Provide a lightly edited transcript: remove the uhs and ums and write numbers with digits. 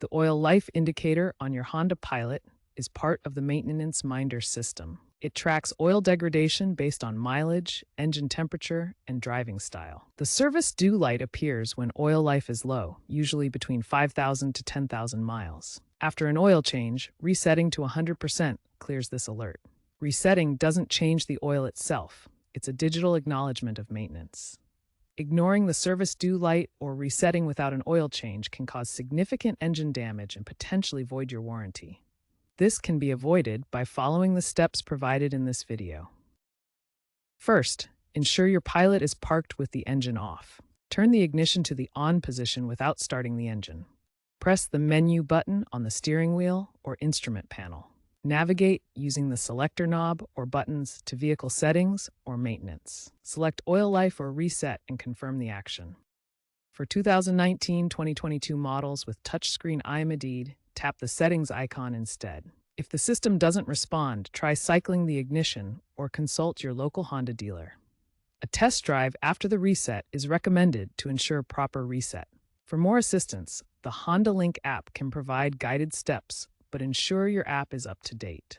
The oil life indicator on your Honda Pilot is part of the maintenance minder system. It tracks oil degradation based on mileage, engine temperature, and driving style. The service due light appears when oil life is low, usually between 5,000 to 10,000 miles. After an oil change, resetting to 100% clears this alert. Resetting doesn't change the oil itself. It's a digital acknowledgement of maintenance. Ignoring the service due light or resetting without an oil change can cause significant engine damage and potentially void your warranty. This can be avoided by following the steps provided in this video. First, ensure your Pilot is parked with the engine off. Turn the ignition to the on position without starting the engine. Press the menu button on the steering wheel or instrument panel. Navigate using the selector knob or buttons to vehicle settings or maintenance. Select oil life or reset and confirm the action. For 2019-2022 models with touchscreen iMedeed, tap the settings icon instead. If the system doesn't respond, try cycling the ignition or consult your local Honda dealer. A test drive after the reset is recommended to ensure proper reset. For more assistance, the Honda Link app can provide guided steps, but ensure your app is up to date.